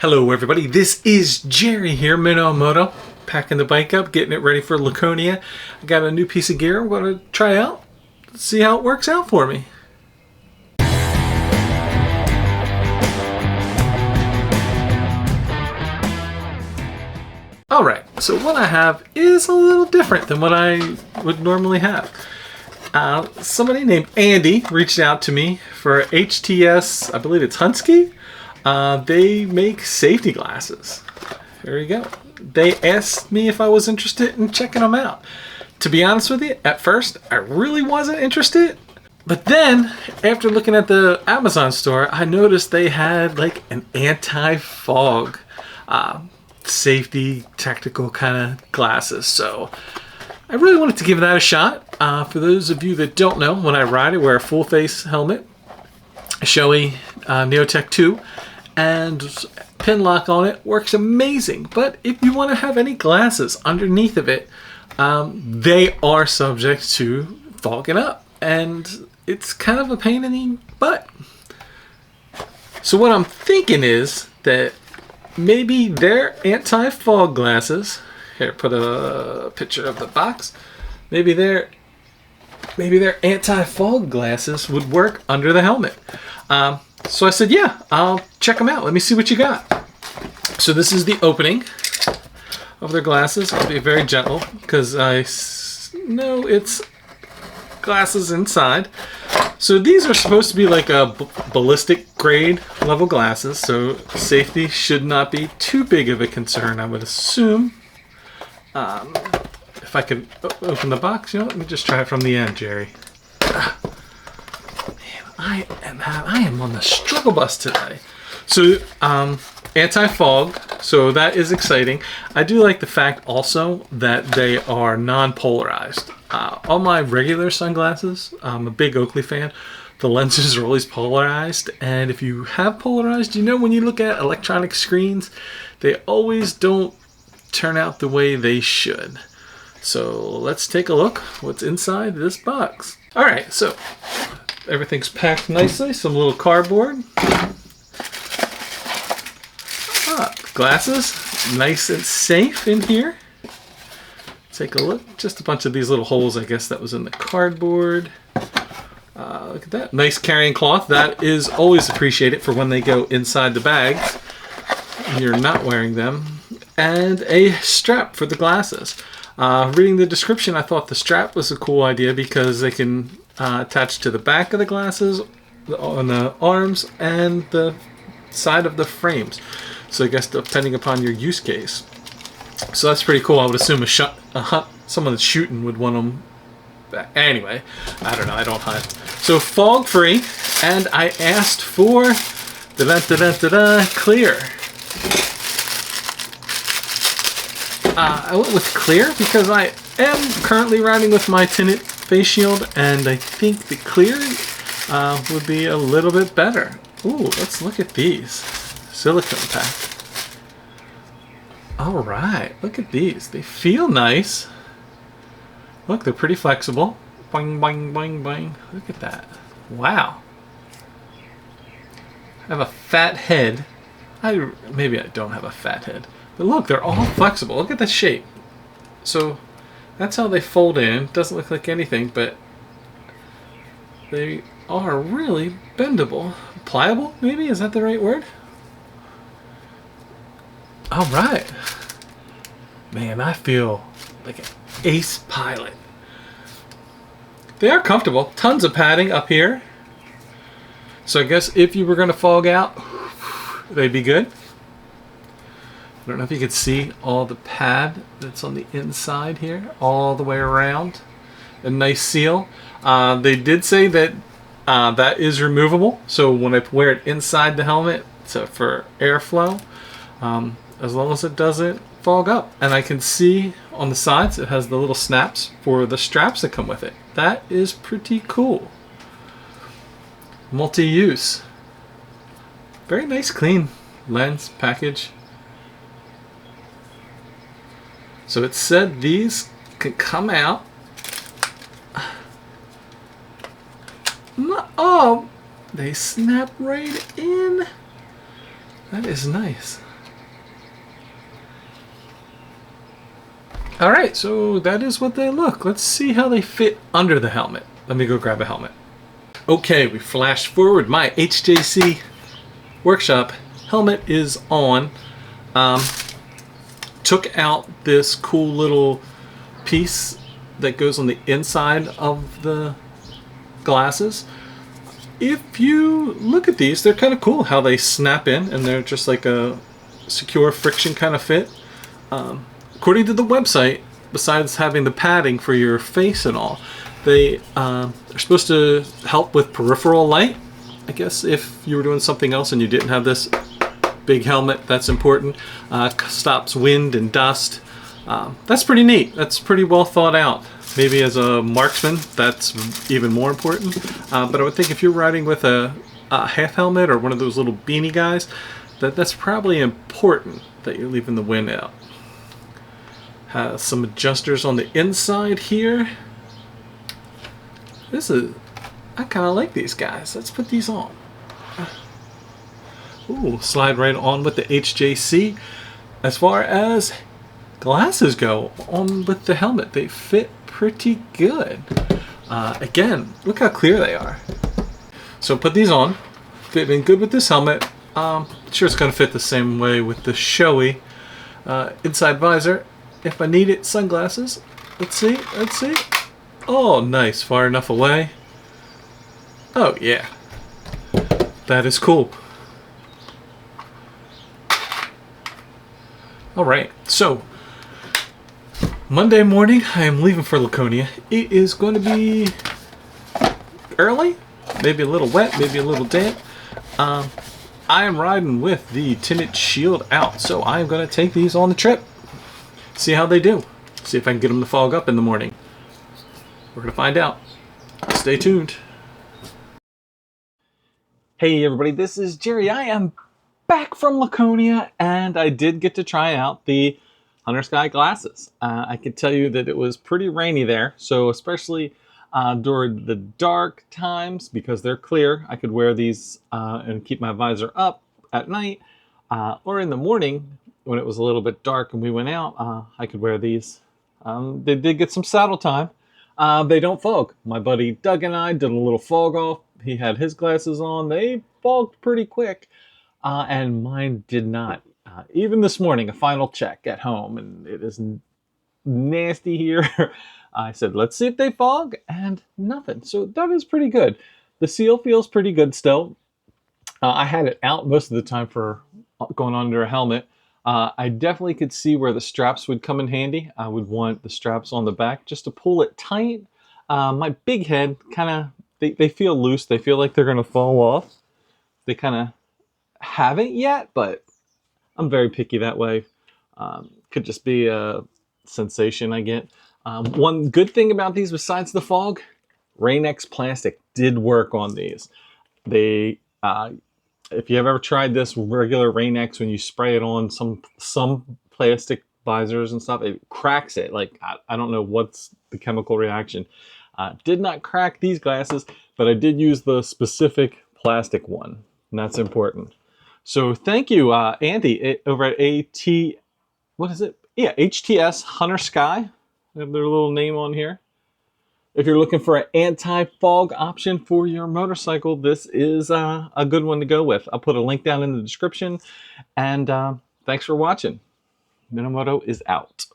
Hello everybody, this is Jerry here, Moto, packing the bike up, getting it ready for Laconia. I got a new piece of gear I'm going to try out, see how it works out for me. Alright, so what I have is a little different than what I would normally have. Somebody named Andy reached out to me for HTS, I believe it's HunterSky. They make safety glasses. There you go. They asked me if I was interested in checking them out. To be honest with you, at first, I really wasn't interested. But then, after looking at the Amazon store, I noticed they had like an anti-fog safety tactical kind of glasses. So I really wanted to give that a shot. For those of you that don't know, when I ride, I wear a full face helmet, a Shoei Neotech 2. And pin lock on it works amazing. But if you want to have any glasses underneath of it, they are subject to fogging up. And it's kind of a pain in the butt. So what I'm thinking is that maybe their anti-fog glasses, here, put a picture of the box. Maybe their anti-fog glasses would work under the helmet. So I said, yeah, I'll check them out. Let me see what you got. So this is the opening of their glasses. I'll be very gentle because I know it's glasses inside. So these are supposed to be like a ballistic grade level glasses. So safety should not be too big of a concern, I would assume. If I could open the box, you know, let me just try it from the end, Jerry. I am on the struggle bus today. So, anti-fog, so that is exciting. I do like the fact also that they are non-polarized. All my regular sunglasses, I'm a big Oakley fan, the lenses are always polarized. And if you have polarized, you know when you look at electronic screens, they always don't turn out the way they should. So let's take a look what's inside this box. All right, so everything's packed nicely. Some little cardboard. Glasses, nice and safe in here. Take a look. Just a bunch of these little holes, I guess that was in the cardboard. Look at that. Nice carrying cloth. That is always appreciated for when they go inside the bags and you're not wearing them. And a strap for the glasses. Reading the description, I thought the strap was a cool idea because they can attach to the back of the glasses, on the arms, and the side of the frames. So I guess depending upon your use case. So that's pretty cool. I would assume someone that's shooting would want them back. Anyway, I don't know. I don't hunt. So fog free, and I asked for clear. I went with clear because I am currently riding with my tinted face shield, and I think the clear would be a little bit better. Ooh, let's look at these. Silicone pack. Alright, look at these. They feel nice. Look, they're pretty flexible. Boing, boing, boing, boing. Look at that. Wow. I have a fat head. Maybe I don't have a fat head. But look, they're all flexible. Look at the shape. So that's how they fold in. Doesn't look like anything, but they are really bendable. Pliable, maybe? Is that the right word? Alright. Man, I feel like an ace pilot. They are comfortable. Tons of padding up here. So I guess if you were going to fog out, they'd be good. I don't know if you can see all the pad that's on the inside here, all the way around. A nice seal. They did say that that is removable, so when I wear it inside the helmet, so for airflow, as long as it doesn't fog up. And I can see on the sides it has the little snaps for the straps that come with it. That is pretty cool. Multi-use. Very nice, clean lens package. So it said these can come out. Oh, they snap right in. That is nice. All right, so that is what they look. Let's see how they fit under the helmet. Let me go grab a helmet. Okay, we flash forward. My HJC workshop helmet is on. Took out this cool little piece that goes on the inside of the glasses. If you look at these, they're kind of cool how they snap in, and they're just like a secure friction kind of fit. According to the website, besides having the padding for your face and all, they are supposed to help with peripheral light. I guess if you were doing something else and you didn't have this big helmet, that's important. Stops wind and dust. That's pretty neat. That's pretty well thought out. Maybe as a marksman, that's even more important. But I would think if you're riding with a half helmet or one of those little beanie guys, that's probably important that you're leaving the wind out. Has some adjusters on the inside here. I kind of like these guys. Let's put these on. Ooh, slide right on with the HJC. As far as glasses go, on with the helmet, they fit pretty good. Again, look how clear they are. So put these on, fitting good with this helmet. Sure it's gonna fit the same way with the showy inside visor. If I need it, sunglasses. Let's see. Oh, nice, far enough away. Oh yeah, that is cool. All right, so Monday morning, I am leaving for Laconia. It is going to be early, maybe a little wet, maybe a little damp. I am riding with the tinted shield out, so I am going to take these on the trip. See how they do. See if I can get them to fog up in the morning. We're going to find out. Stay tuned. Hey everybody, this is Jerry. I am back from Laconia, and I did get to try out the Hunter Sky glasses. I can tell you that it was pretty rainy there, so especially during the dark times, because they're clear, I could wear these and keep my visor up at night, or in the morning when it was a little bit dark and we went out, I could wear these. They did get some saddle time. They don't fog. My buddy Doug and I did a little fog off. He had his glasses on. They fogged pretty quick, and mine did not. Even this morning, a final check at home, and it is nasty here. I said, let's see if they fog, and nothing. So that is pretty good. The seal feels pretty good still. I had it out most of the time for going under a helmet. I definitely could see where the straps would come in handy. I would want the straps on the back just to pull it tight. My big head kind of, they feel loose. They feel like they're going to fall off. They kind of haven't yet, but I'm very picky that way. Could just be a sensation I get. One good thing about these besides the fog, Rain-X plastic did work on these. They, if you have ever tried this regular Rain-X, when you spray it on some plastic visors and stuff, it cracks it. Like, I don't know what's the chemical reaction. Did not crack these glasses, but I did use the specific plastic one, and that's important. So thank you, Andy, over at what is it? Yeah, HTS Hunter Sky. They have their little name on here. If you're looking for an anti-fog option for your motorcycle, this is a good one to go with. I'll put a link down in the description. And thanks for watching. Minamoto is out.